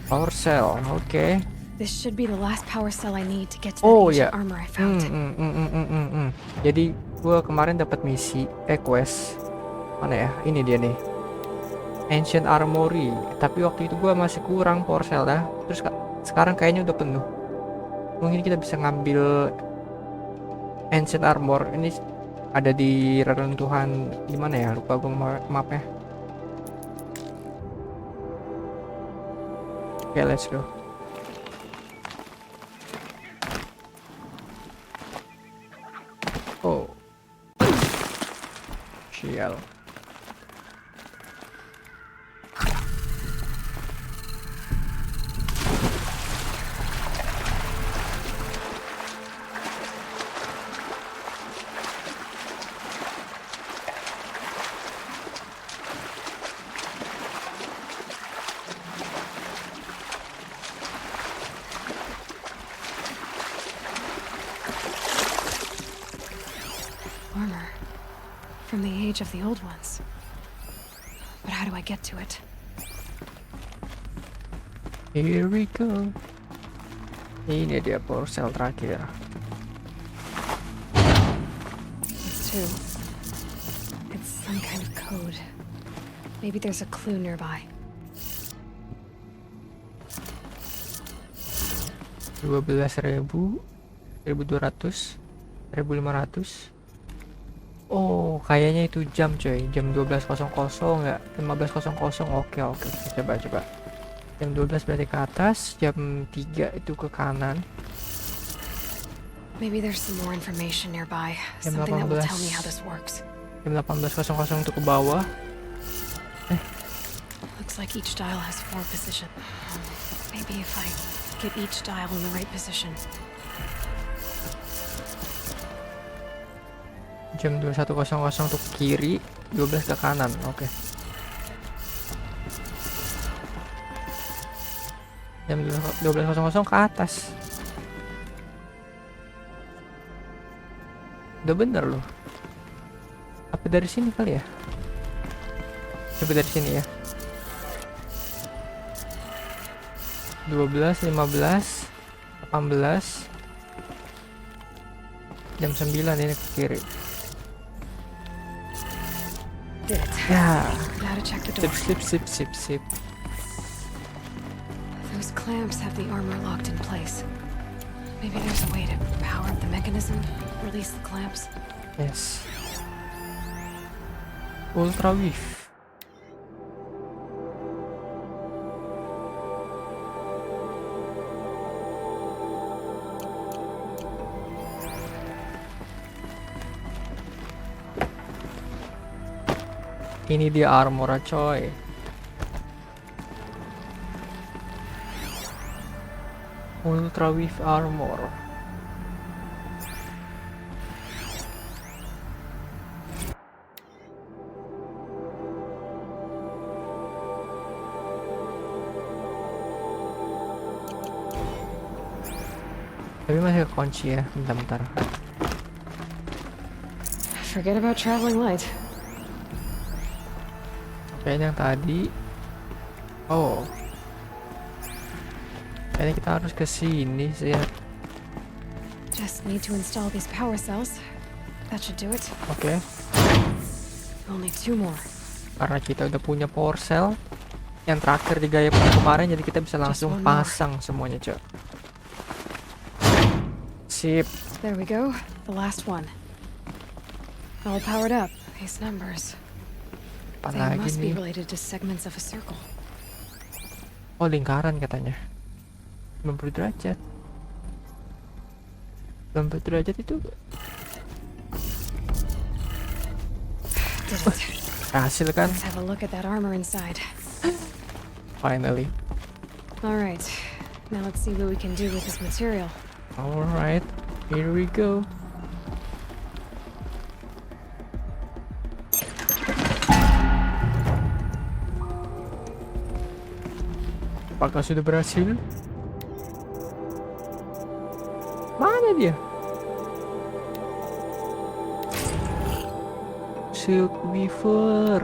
Power cell, oke. This should be the last power cell I need to get to Oh that ya. ancient armor I found. Jadi gua kemarin dapat misi quest. Mana ya? Ini dia nih. Ancient Armory. Tapi waktu itu gua masih kurang power cell dah. Terus sekarang kayaknya udah penuh. Mungkin kita bisa ngambil Ancient Armor. Ini ada di reruntuhan di mana ya? Lupa gua mapnya. Oke, let's go. Oh. Sial. Armor. From the age of the old ones. But how do I get to it? Here we go. Ini dia power cell terakhir. It's two. It's some kind of code. Maybe there's a clue nearby. 12.000, 1.200, 1.500. Oh, kayaknya itu jam coy. Jam 12.00 ya. 15.00. Oke. Coba. Jam 12 berarti ke atas, jam 3 itu ke kanan. Maybe there's some more information nearby. Jam Something that will 18. tell me how this works. Jam 18.00 untuk ke bawah. Looks like each dial has 4 positions. Maybe if I get each dial in the right position. Jam 21.00 untuk kiri, 12 ke kanan. Oke. Jam 12.00 ke atas. Udah bener loh. Apa dari sini kali ya? Coba dari sini ya. 12, 15, 18. Jam 9 ini ke kiri. Did it. Ya. Now to check the door. Sip. Those clamps have the armor locked in place. Maybe there's a way to power up the mechanism, release the clamps. Yes. Ultra Wave. Ini dia armor coy. Ultra Wave Armor. Tapi masih kekunci ya, bentar. Forget about traveling light. Kayaknya yang tadi. Oh. Kayaknya kita harus ke sini sih ya. Just need to install these power cells. That should do it. Oke. Only 2 more. Karena kita udah punya power cell yang terakhir di GAIA kemarin, jadi kita bisa langsung pasang semuanya, Cok. Sip. There we go. The last one. All powered up. These numbers. Apa They lagi must be nih? related to segments of a circle. Oh, lingkaran katanya. 90 derajat. 90 derajat itu Did it. hasil kan? Let's have a look at that armor inside. Finally. All right. Now let's see what we can do with this material. Alright, here we go. Apakah sudah berhasil? Mana dia? Silk Weaver.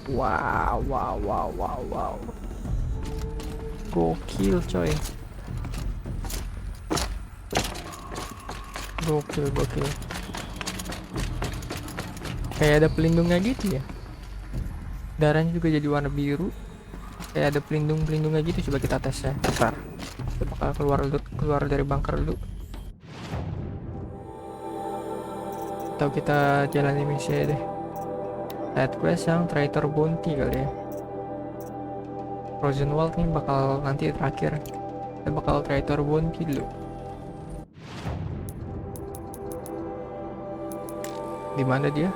Wow, wow, wow, wow, wow. Gokil coy. Gokil. Kayak ada pelindungnya gitu ya. Darahnya juga jadi warna biru. Kayak ada pelindungnya gitu. Coba kita tes ya. Bentar. Kita bakal keluar dari bunker dulu. Atau kita jalani misi aja deh. Side quest yang Traitor Bounty kali ya. Frozen World nih bakal nanti terakhir. Kita bakal Traitor Bounty dulu. Di mana dia?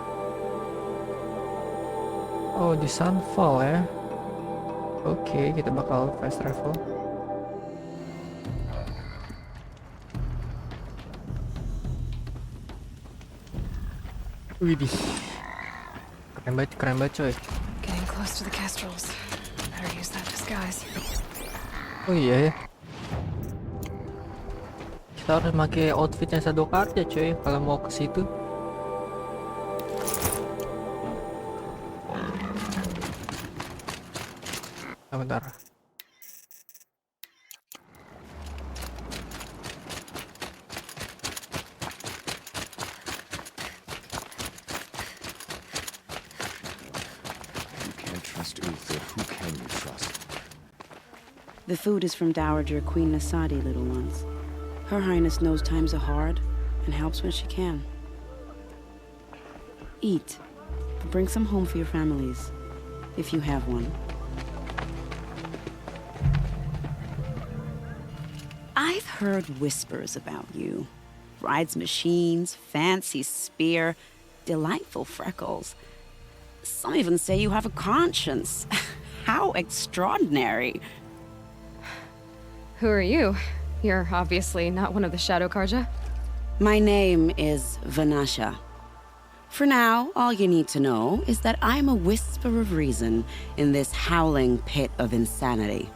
Oh, di Sunfall ya. Oke, kita bakal fast travel. Widih. Keren banget coy. Getting close to the Kestrels. Better use that disguise. Oh iya ya. Kita harus pakai outfit yang satu karya coy kalau mau ke situ. Bentar. Who can you trust? The food is from Dowager Queen Nasadi, little ones. Her Highness knows times are hard and helps when she can. Eat, but bring some home for your families, if you have one. I've heard whispers about you. Rides machines, fancy spear, delightful freckles. Some even say you have a conscience. How extraordinary. Who are you? You're obviously not one of the Shadow Karja. My name is Vanasha. For now, all you need to know is that I'm a whisper of reason in this howling pit of insanity.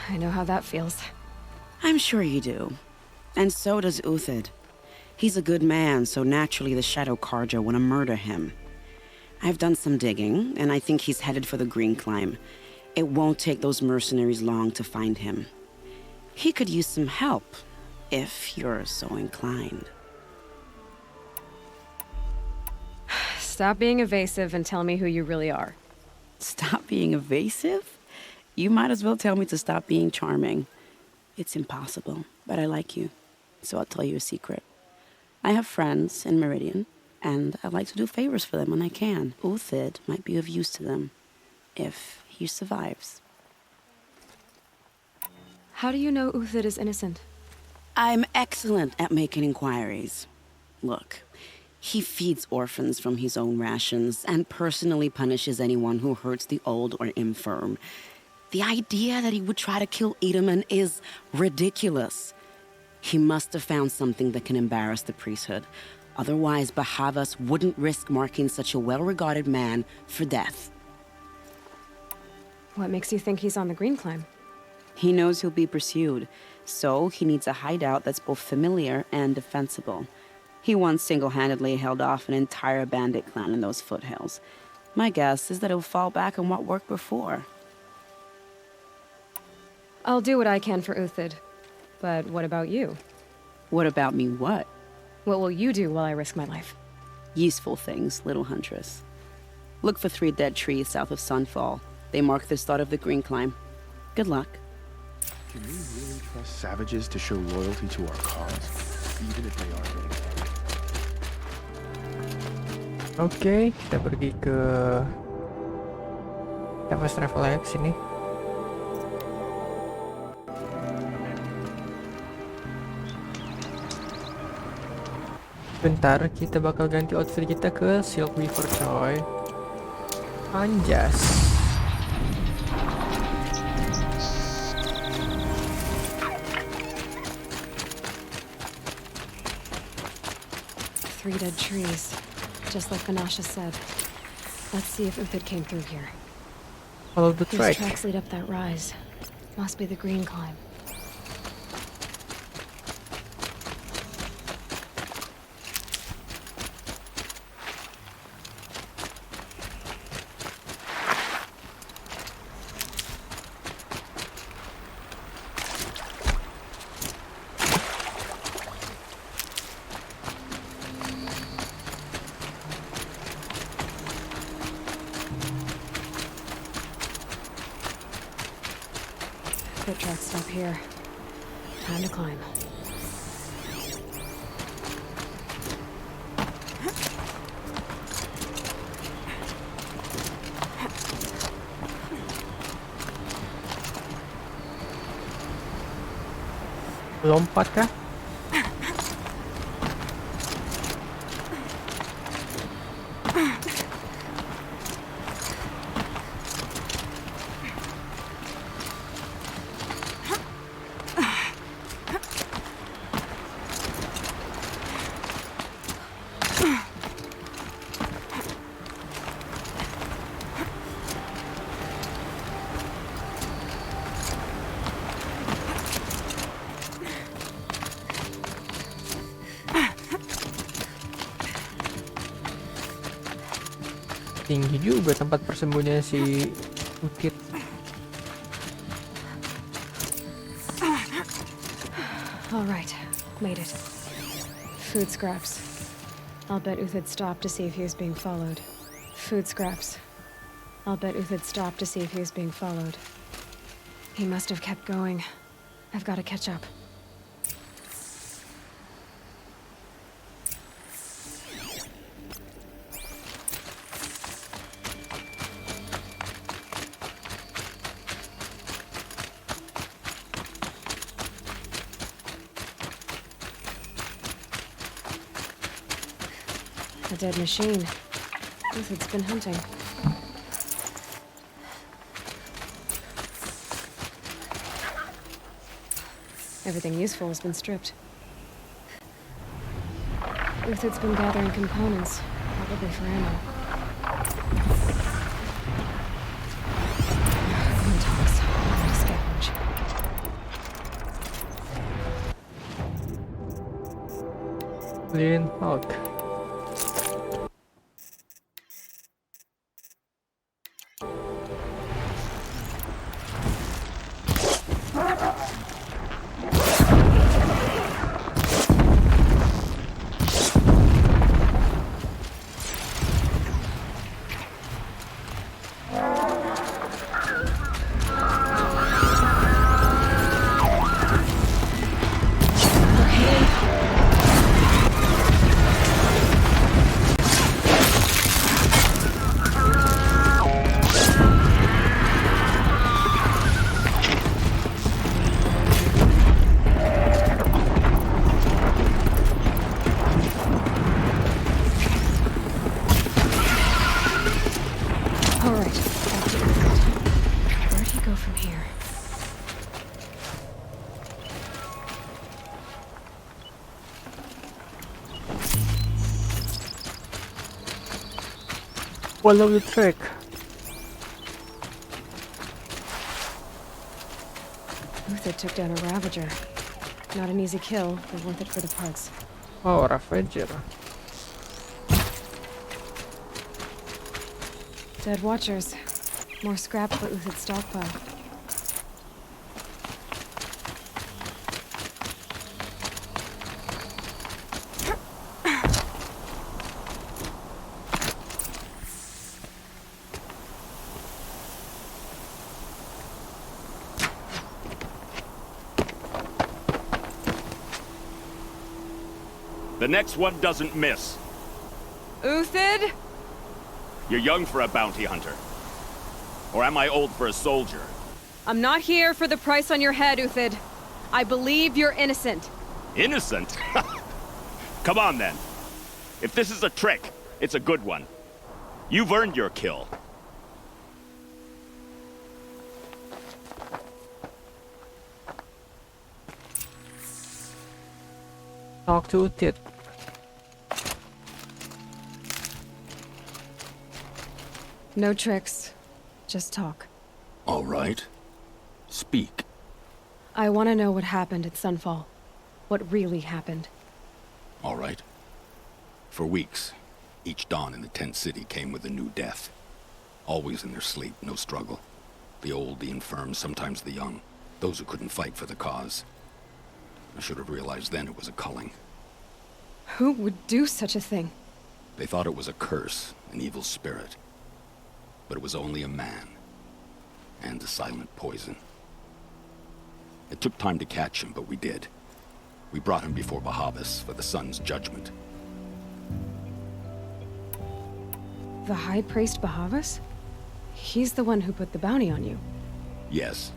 I know how that feels. I'm sure you do. And so does Uthid. He's a good man, so naturally the Shadow Karja want to murder him. I've done some digging, and I think he's headed for the Green Climb. It won't take those mercenaries long to find him. He could use some help, if you're so inclined. Stop being evasive and tell me who you really are. Stop being evasive? You might as well tell me to stop being charming. It's impossible, but I like you, so I'll tell you a secret. I have friends in Meridian, and I like to do favors for them when I can. Uthid might be of use to them, if he survives. How do you know Uthid is innocent? I'm excellent at making inquiries. Look, he feeds orphans from his own rations and personally punishes anyone who hurts the old or infirm. The idea that he would try to kill Itamen is ridiculous. He must have found something that can embarrass the priesthood. Otherwise, Bahavas wouldn't risk marking such a well-regarded man for death. What makes you think he's on the Green Climb? He knows he'll be pursued, so he needs a hideout that's both familiar and defensible. He once single-handedly held off an entire bandit clan in those foothills. My guess is that he'll fall back on what worked before. I'll do what I can for Uthid. But what about you? What about me what? What will you do while I risk my life? Useful things, little huntress. Look for 3 dead trees south of Sunfall. They mark the start of the Green Climb. Good luck. Can we really trust savages to show loyalty to our cause, even if they are getting paid? Oke, kita pergi ke kita fast travel aja ke sini. Bentar, kita bakal ganti outfit kita ke Silk Weaver coy. Anjas. Three dead trees. Just like Vanasha said. Let's see if Uthid came through here. Follow the These track. tracks lead up that rise. Must be the Green Climb. foot tracks stop here. Time to climb. Lompat kah? Tinggi juga tempat persembunyian si Utit. All right, made it. Food scraps. I'll bet Uthid stopped to see if he was being followed. Food scraps. I'll bet Uthid stopped to see if he was being followed. He must have kept going. I've got to catch up. A dead machine. Uthid's been hunting. Everything useful has been stripped. Uthid's been gathering components, probably for ammo. One talks. Let us scavenge. Clean out. Follow the track. Uthid took down a Ravager. Not an easy kill, but worth it for the parts. Oh, Ravager. Dead Watchers. More scrap for Uthid's stockpile. The next one doesn't miss. Uthid? You're young for a bounty hunter. Or am I old for a soldier? I'm not here for the price on your head, Uthid. I believe you're innocent. Innocent? Come on then. If this is a trick, it's a good one. You've earned your kill. Talk to Utit. No tricks. Just talk. All right. Speak. I want to know what happened at Sunfall. What really happened. All right. For weeks, each dawn in the tent city came with a new death. Always in their sleep, no struggle. The old, the infirm, sometimes the young. Those who couldn't fight for the cause. I should have realized then it was a culling. Who would do such a thing? They thought it was a curse, an evil spirit. But it was only a man. And a silent poison. It took time to catch him, but we did. We brought him before Bahavas for the sun's judgment. The High Priest Bahavas? He's the one who put the bounty on you. Yes.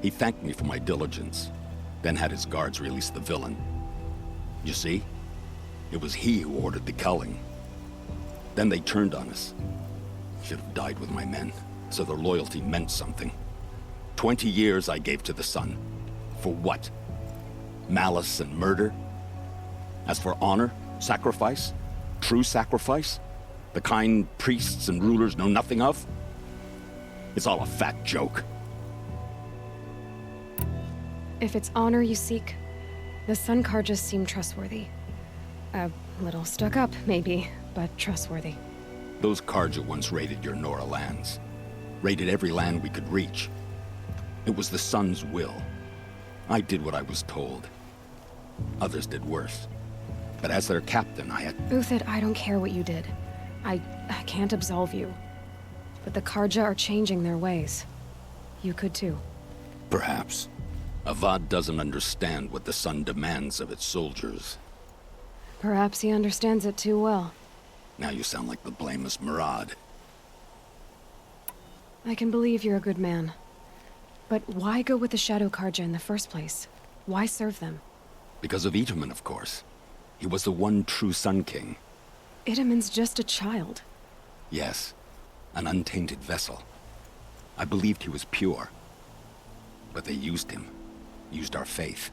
He thanked me for my diligence, then had his guards release the villain. You see? It was he who ordered the culling. Then they turned on us. Should have died with my men, so their loyalty meant something. 20 years I gave to the sun. For what? Malice and murder? As for honor, sacrifice, true sacrifice, the kind priests and rulers know nothing of? It's all a fat joke. If it's honor you seek, the Sun Karjas seem trustworthy. A little stuck up, maybe, but trustworthy. Those Karja once raided your Nora lands. Raided every land we could reach. It was the Sun's will. I did what I was told. Others did worse. But as their captain, I had... Uthid, I don't care what you did. I can't absolve you. But the Karja are changing their ways. You could too. Perhaps. Avad doesn't understand what the Sun demands of its soldiers. Perhaps he understands it too well. Now you sound like the blameless Murad. I can believe you're a good man. But why go with the Shadow Karja in the first place? Why serve them? Because of Itamen, of course. He was the one true Sun King. Itamen's just a child. Yes, an untainted vessel. I believed he was pure. But they used him. Used our faith.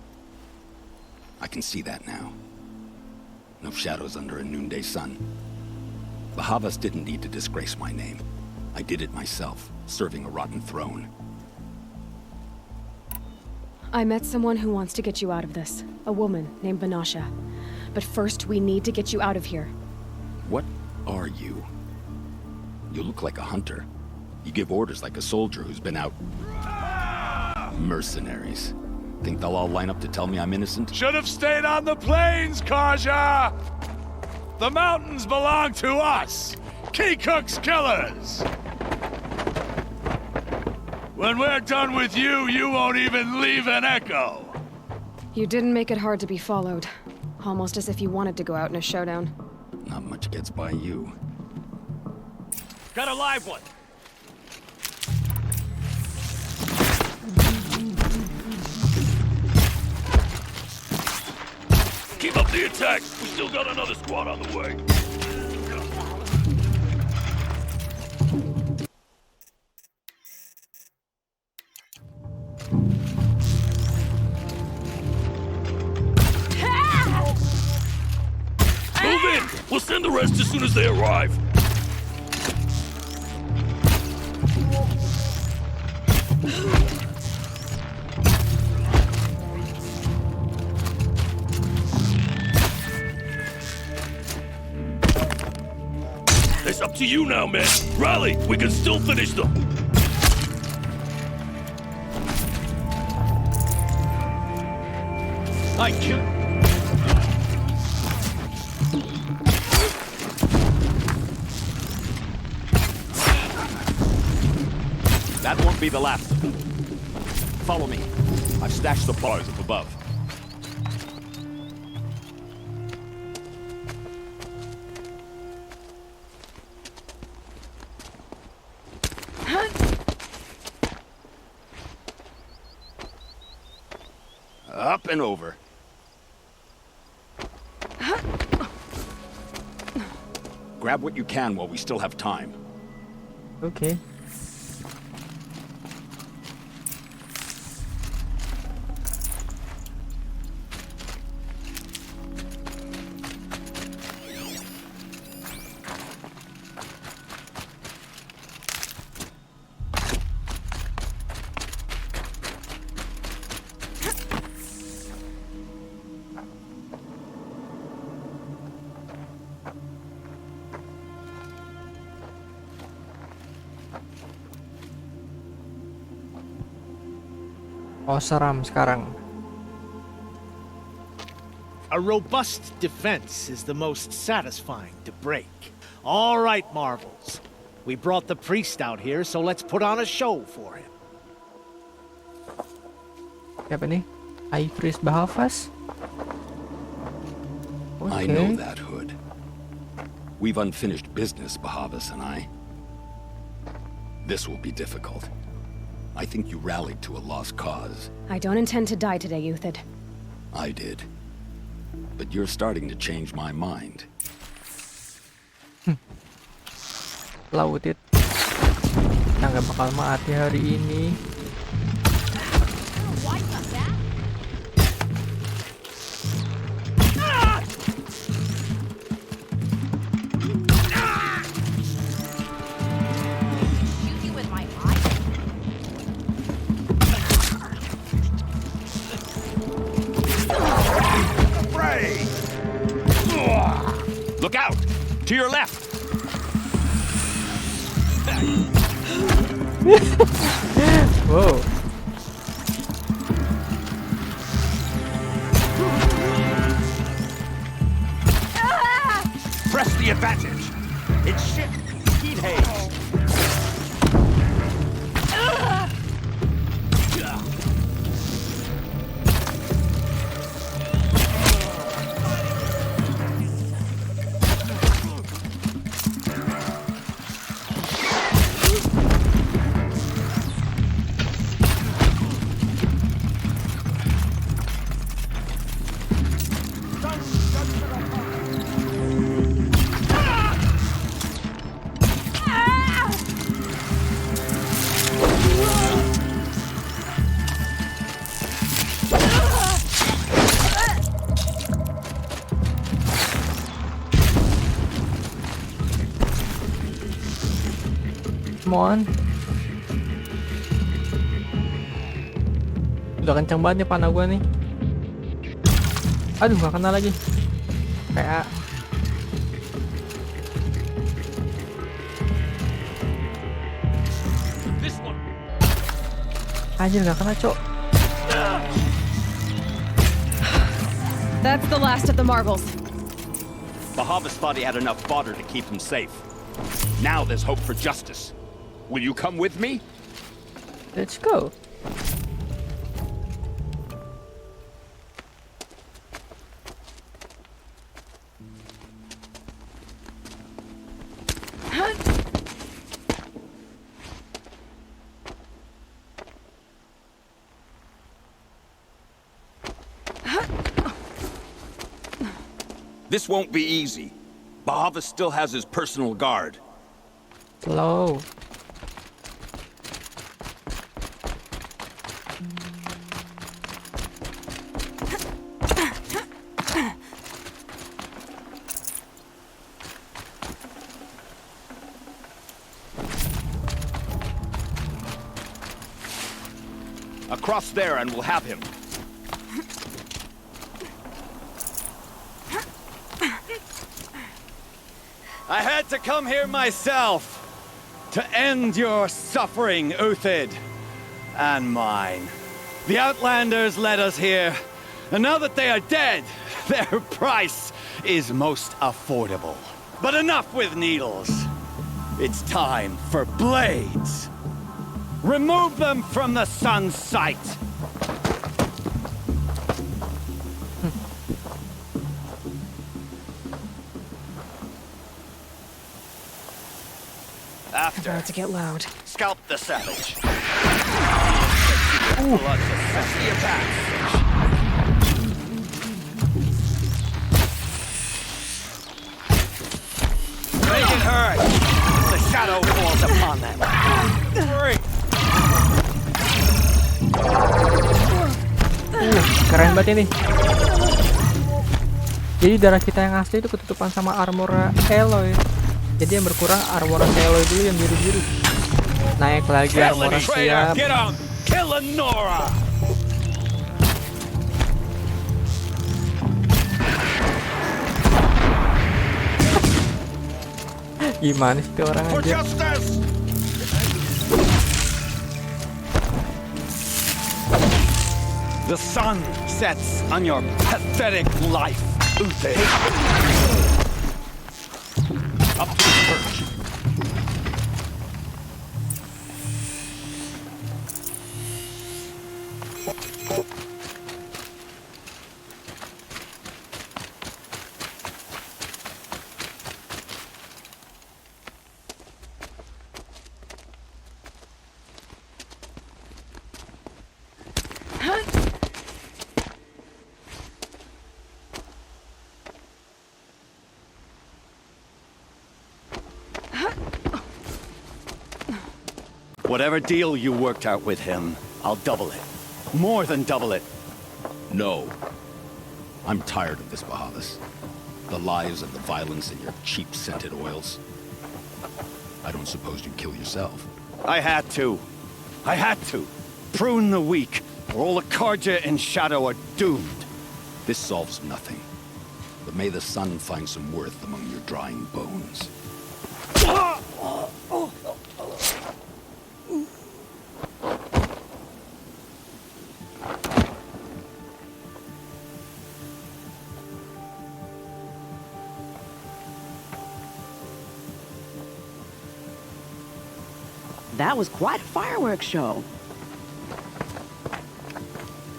I can see that now. No shadows under a noonday sun. Bahavas didn't need to disgrace my name. I did it myself, serving a rotten throne. I met someone who wants to get you out of this. A woman named Banasha. But first, we need to get you out of here. What are you? You look like a hunter. You give orders like a soldier who's been out... Mercenaries. Think they'll all line up to tell me I'm innocent? Should have stayed on the plains, Karja! The mountains belong to us! Keycook's killers! When we're done with you, you won't even leave an echo! You didn't make it hard to be followed. Almost as if you wanted to go out in a showdown. Not much gets by you. Got a live one. Keep up the attack! We still got another squad on the way! Move in! We'll send the rest as soon as they arrive! It's up to you now, man. Rally, we can still finish them. I kill. That won't be the last of them. Follow me. I've stashed supplies up above. Up and over. Grab what you can while we still have time. Okay. Oh, seram sekarang. A robust defense is the most satisfying to break. All right, Marvels. We brought the priest out here, so let's put on a show for him. Siapa nih? Ifris Bahafas. I know that hood. We've unfinished business, Bahavas and I. This will be difficult. I think you rallied to a lost cause. I don't intend to die today, Uthid. I did. But you're starting to change my mind. Lautit. Kita nggak bakal mati hari ini. Look out! To your left! Wow. Press the advantage! It's shit! Heat haze! Come on. Udah kenceng banget nih panah gua nih. Aduh, gak kena lagi. Kayak anjir, gak kena, cok. That's the last of the marbles. Bahavas thought he had enough fodder to keep him safe. Now there's hope for justice. Will you come with me? Let's go. This won't be easy. Bahavas still has his personal guard. Slow. Across there and we'll have him. I had to come here myself to end your suffering, Uthid, and mine. The Outlanders led us here, and now that they are dead, their price is most affordable. But enough with needles. It's time for blades. Remove them from the sun's sight. After, About to get loud. scalp the savage. Blood to set the attack. Make it hurt. The shadow falls upon them. Great. Keren banget ini. Jadi darah kita yang asli itu ketutupan sama armor Aloy. Jadi yang berkurang armor Aloy dulu yang biru-biru. Naik lagi armor siap. Get on. Kill Nora. Gimana sih orang For aja? justice. The sun sets on your pathetic life, Uthid. Up to the perch. Whatever deal you worked out with him, I'll double it. More than double it. No. I'm tired of this, Bahavas. The lies and the violence and your cheap-scented oils. I don't suppose you'd kill yourself. I had to. I had to. Prune the weak, or all the Karja in shadow are doomed. This solves nothing. But may the sun find some worth among your drying bones. That was quite a fireworks show.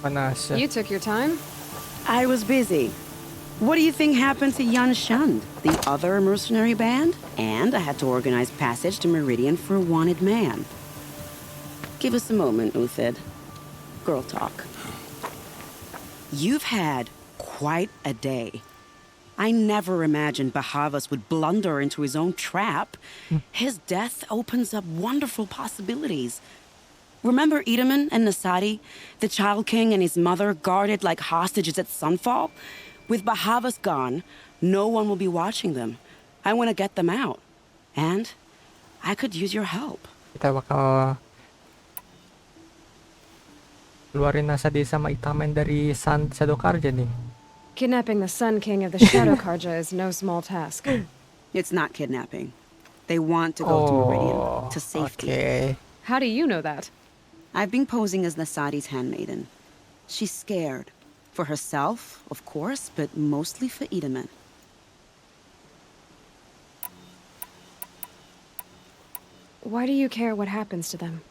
Panas. You took your time? I was busy. What do you think happened to Yan Shund, the other mercenary band? And I had to organize passage to Meridian for a wanted man. Give us a moment, Uthid. Girl talk. You've had quite a day. I never imagined Bahavas would blunder into his own trap. His death opens up wonderful possibilities. Remember Itamen and Nasadi, the Child King and his mother guarded like hostages at sunfall? With Bahavas gone, no one will be watching them. I want to get them out. And I could use your help. Kita bakal keluarin Nasadi sama Itamen dari Shadow Karja nih. Kidnapping the Sun King of the Shadow Karja is no small task. It's not kidnapping. They want to go to Meridian, to safety. Okay. How do you know that? I've been posing as Nasadi's handmaiden. She's scared. For herself, of course, but mostly for Itamen. Why do you care what happens to them?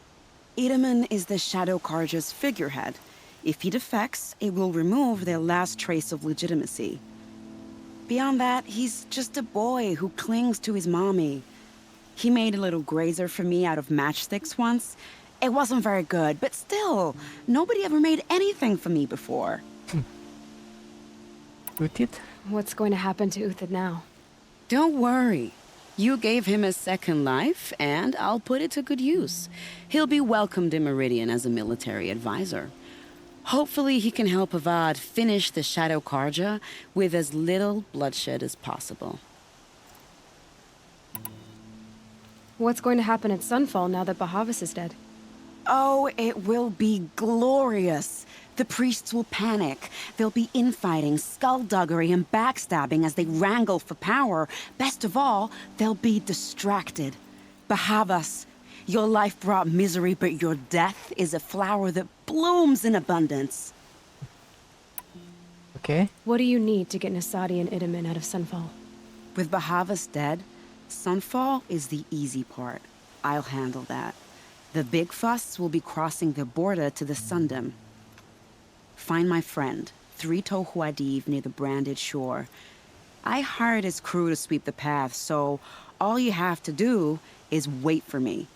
Itamen is the Shadow Karja's figurehead. If he defects, it will remove their last trace of legitimacy. Beyond that, he's just a boy who clings to his mommy. He made a little grazer for me out of matchsticks once. It wasn't very good, but still, nobody ever made anything for me before. Uthid? What's going to happen to Uthid now? Don't worry. You gave him a second life, and I'll put it to good use. He'll be welcomed in Meridian as a military advisor. Hopefully he can help Avad finish the Shadow Karja with as little bloodshed as possible. What's going to happen at Sunfall now that Bahavas is dead? Oh, it will be glorious. The priests will panic. There'll be infighting, skullduggery, and backstabbing as they wrangle for power. Best of all, they'll be distracted. Bahavas, your life brought misery, but your death is a flower that blooms in abundance. Okay. What do you need to get Nasadi and Itamen out of Sunfall? With Bahavas dead, Sunfall is the easy part. I'll handle that. The big fuss will be crossing the border to the Sundom. Find my friend, Traitor Bounty, near the branded shore. I hired his crew to sweep the path, so all you have to do is wait for me.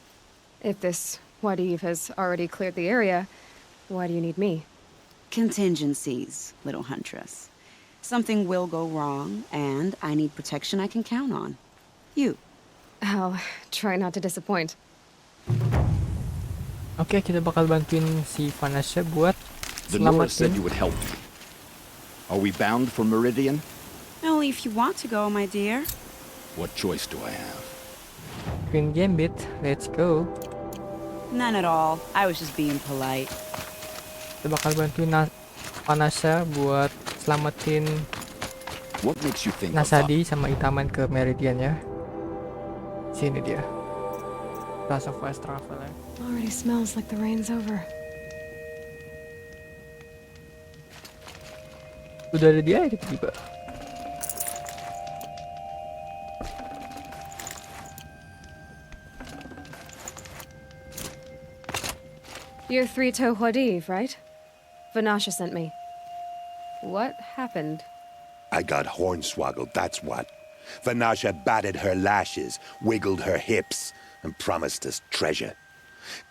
If this Wadiv has already cleared the area, why do you need me? Contingencies, little huntress. Something will go wrong, and I need protection I can count on. You. I'll try not to disappoint. Oke, kita bakal bantuin si Vanessa buat The Nora said selamatin. you would help me. Are we bound for Meridian? Only if you want to go, my dear. What choice do I have? Queen Gambit, let's go. None at all. I was just being polite. Kita bakal bantuin Vanessa buat selamatin What makes you think Nasadi sama Itamen ke Meridian ya. Sini dia. Class of West Travel ya. Already smells like the rain's over. Udah ada dia tiba-tiba. You're Traitor Bounty, right? Vanasha sent me. What happened? I got hornswoggled, that's what. Vanasha batted her lashes, wiggled her hips, and promised us treasure.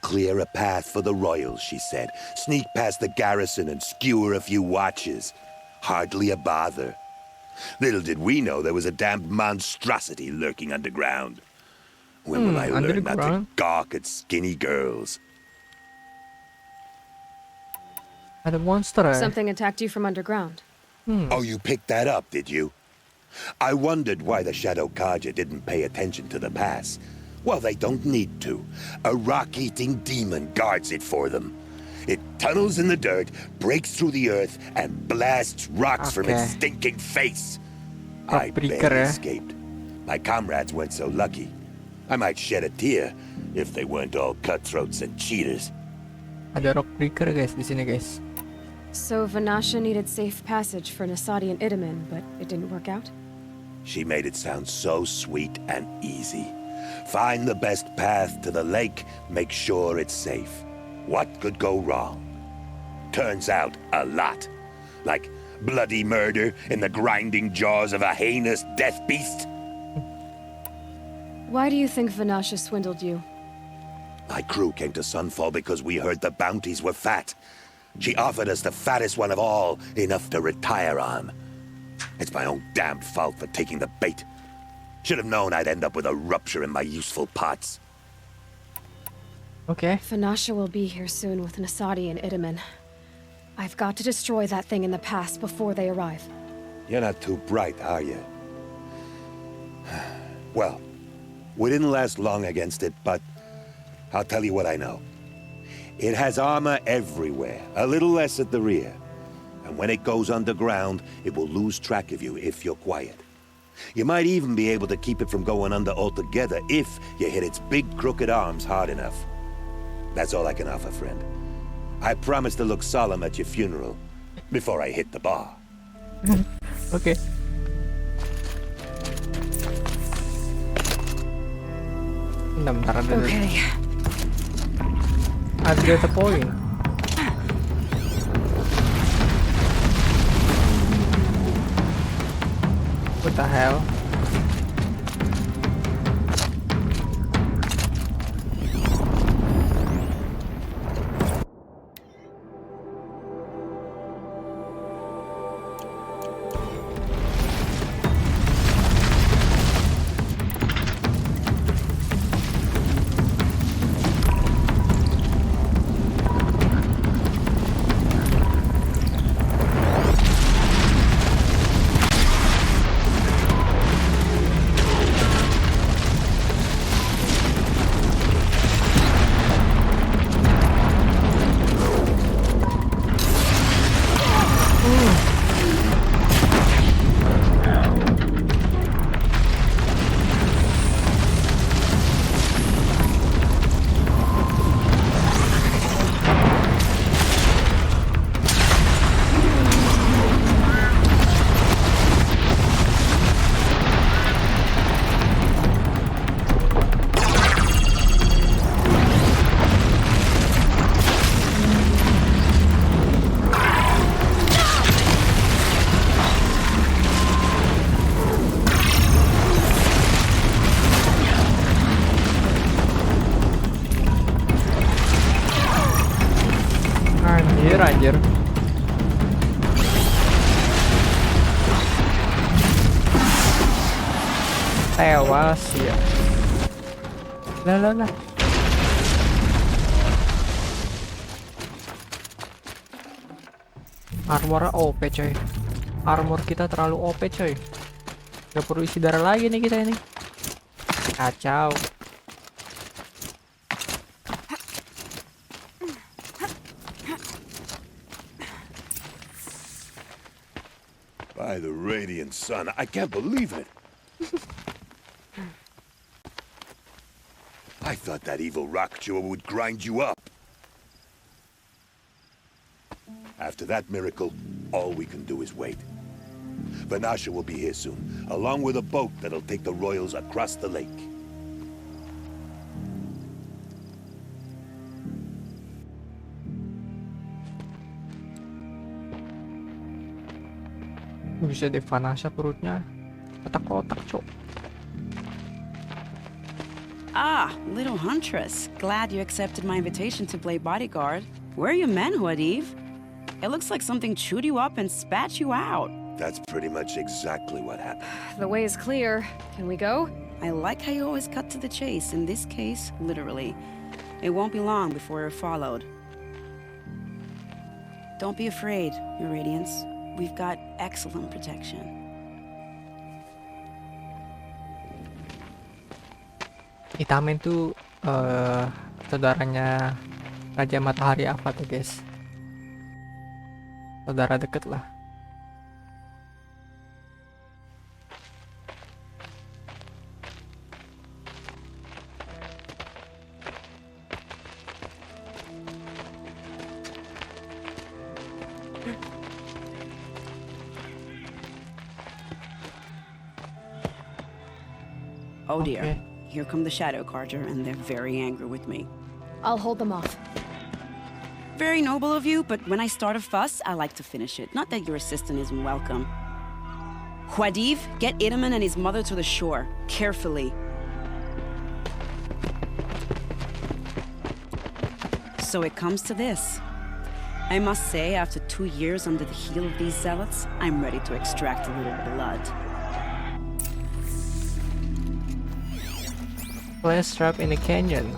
Clear a path for the royals, she said. Sneak past the garrison and skewer a few watches. Hardly a bother. Little did we know there was a damned monstrosity lurking underground. When will I learn not to underground. gawk at skinny girls? Ada monster ya? Something attacked you from underground. Oh, you picked that up, did you? I wondered why the Shadow Kaja didn't pay attention to the pass. Well, they don't need to. A rock-eating demon guards it for them. It tunnels in the dirt, breaks through the earth, and blasts rocks from its Okay. stinking face. Rock I breaker, barely eh? escaped. My comrades weren't so lucky. I might shed a tear if they weren't all cutthroats and cheaters. Ada rock breaker guys di sini guys. So Vanasha needed safe passage for Nasadi and Itamen, but it didn't work out? She made it sound so sweet and easy. Find the best path to the lake, make sure it's safe. What could go wrong? Turns out, a lot. Like bloody murder in the grinding jaws of a heinous death beast. Why do you think Vanasha swindled you? My crew came to Sunfall because we heard the bounties were fat. She offered us the fattest one of all, enough to retire on. It's my own damn fault for taking the bait. Should have known I'd end up with a rupture in my useful parts. Oke. Vanasha will be here soon with Nasadi and Itamen. I've got to destroy that thing in the pass before they arrive. You're not too bright, are you? Well, we didn't last long against it, but I'll tell you what I know. It has armor everywhere, a little less at the rear. And when it goes underground, it will lose track of you if you're quiet. You might even be able to keep it from going under altogether if you hit its big crooked arms hard enough. That's all I can offer, friend. I promise to look solemn at your funeral before I hit the bar. Oke. Bentar, Okay. ada data point. What the hell? Anjir. Tewas ya. Lah. Armor OP coy. Armor kita terlalu OP coy. Gak perlu isi darah lagi nih kita ini. Kacau. By the radiant sun, I can't believe it. I thought that evil rock chewer would grind you up. After that miracle, all we can do is wait. Vanasha will be here soon, along with a boat that'll take the royals across the lake. Bisa di Vanasha perutnya kotak-kotak cok. Ah, little huntress. Glad you accepted my invitation to play bodyguard. Where are your manhood, Eve? It looks like something chewed you up and spat you out. That's pretty much exactly what happened. The way is clear. Can we go? I like how you always cut to the chase. In this case, literally. It won't be long before you're followed. Don't be afraid, Your Radiance. We've got excellent protection. Itamen tuh saudaranya Raja Matahari apa tuh guys? Saudara deket lah. Oh dear. Okay. Here come the Shadow Carter, and they're very angry with me. I'll hold them off. Very noble of you, but when I start a fuss, I like to finish it. Not that your assistant isn't welcome. Huadiv, get Itamen and his mother to the shore. Carefully. So it comes to this. I must say, after 2 years under the heel of these zealots, I'm ready to extract a little blood. Flash trap in the canyon.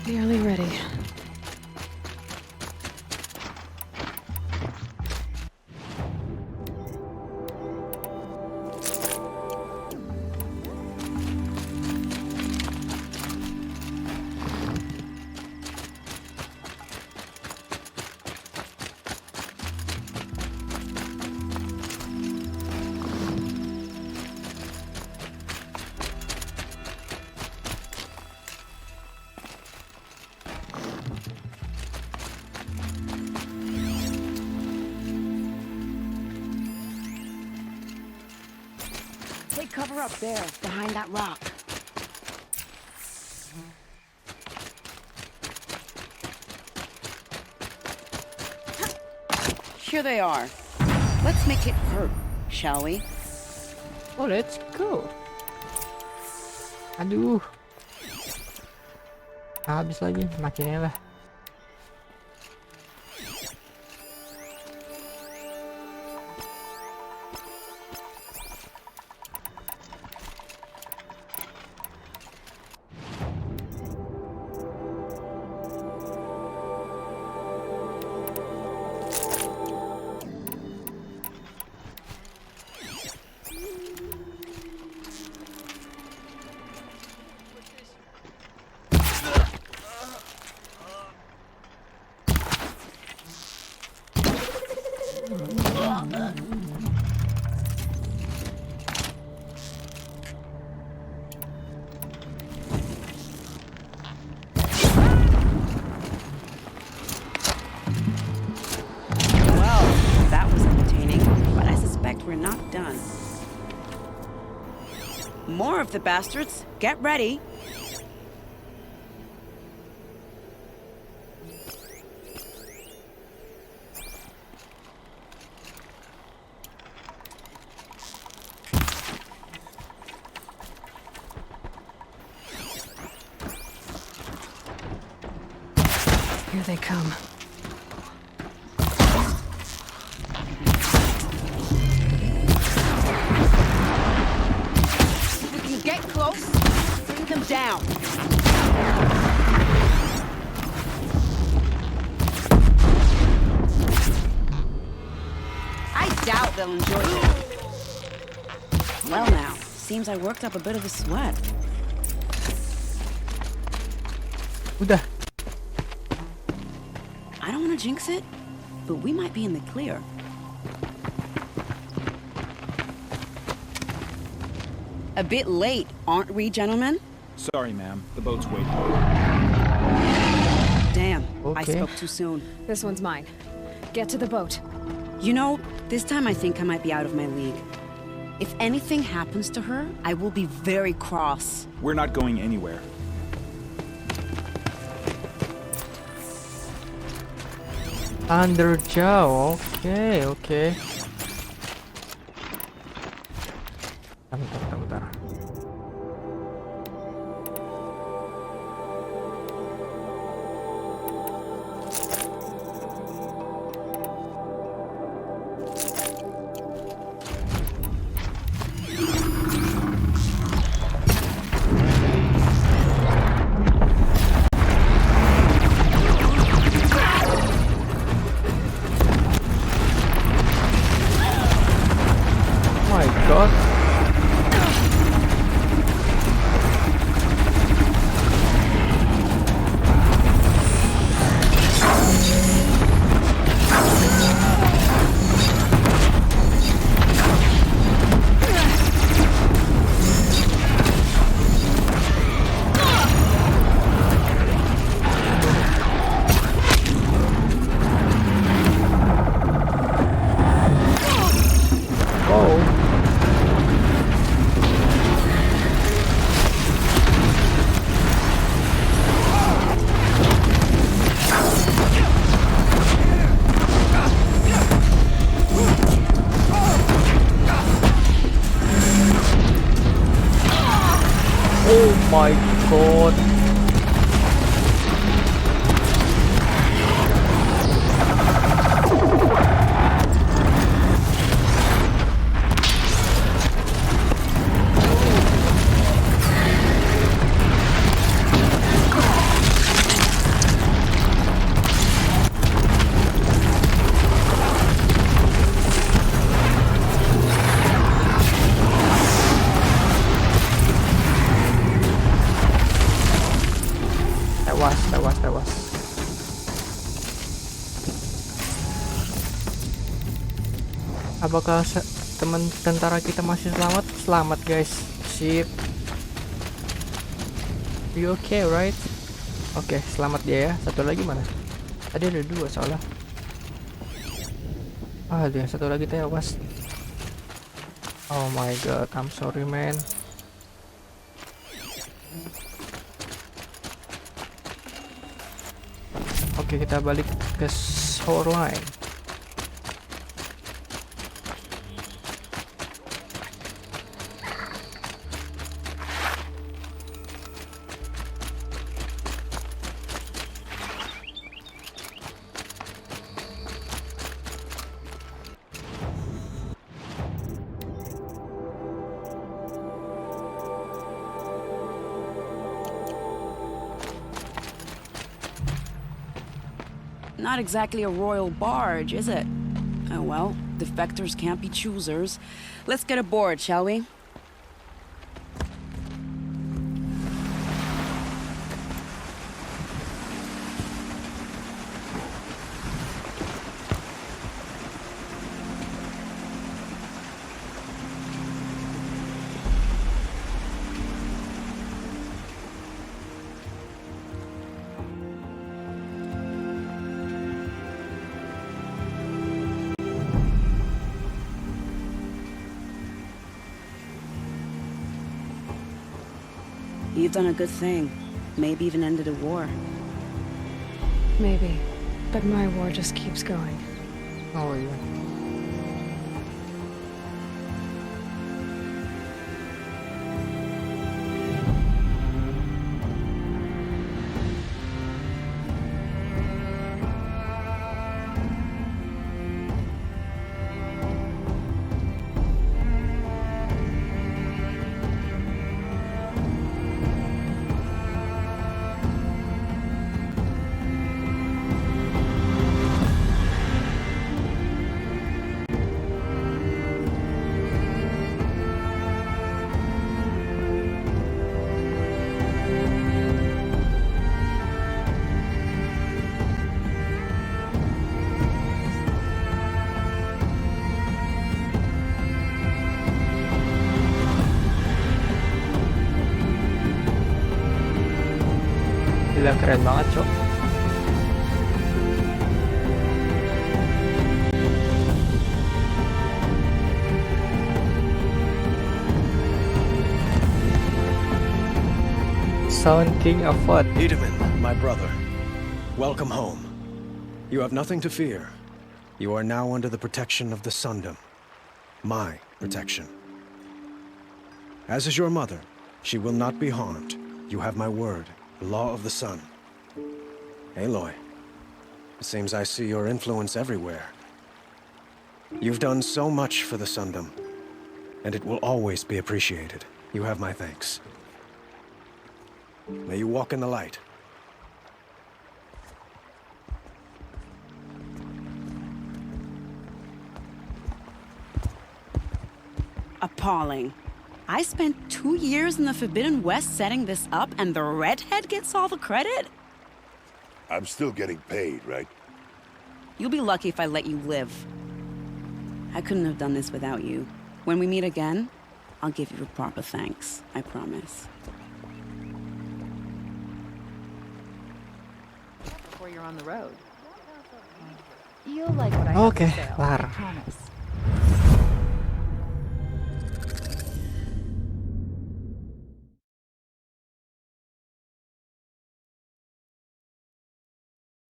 Nearly ready. Take cover up there, behind that rock. Here they are. Let's make it hurt, shall we? Oh, let's go. Aduh. Habis lagi makinnya lah. More of the bastards. Get ready. Here they come. Get close, bring them down. I doubt they'll enjoy it. Well now, seems I worked up a bit of a sweat. Udah. I don't want to jinx it, but we might be in the clear. A bit late, aren't we, gentlemen? Sorry, ma'am. The boat's waiting. Damn, I Okay. spoke too soon. This one's mine. Get to the boat. You know, this time I think I might be out of my league. If anything happens to her, I will be very cross. We're not going anywhere. Underjauh. Oke. Bentar. god. Oh my god. Tewas. Apakah teman tentara kita masih selamat? Selamat guys. Sip. You okay, right? Oke, selamat dia ya. Satu lagi mana? Tadi ada 2 soalnya. Dia satu lagi tewas. Oh my god, I'm sorry man. Oke, kita balik ke shoreline. Not exactly a royal barge, is it? Oh well, defectors can't be choosers. Let's get aboard, shall we? You've done a good thing. Maybe even ended a war. Maybe. But my war just keeps going. Oh yeah. Gila, keren banget cok. Sound King of what? Itamen, my brother. Welcome home. You have nothing to fear. You are now under the protection of the Sundom. My protection. As is your mother, she will not be harmed. You have my word. The law of the sun. Aloy, it seems I see your influence everywhere. You've done so much for the Sundom, and it will always be appreciated. You have my thanks. May you walk in the light. Appalling. I spent 2 years in the Forbidden West setting this up, and the redhead gets all the credit? I'm still getting paid, right? You'll be lucky if I let you live. I couldn't have done this without you. When we meet again, I'll give you a proper thanks, I promise. Before you're on the road. You'll like what I have Oke, to say, I kelar. promise.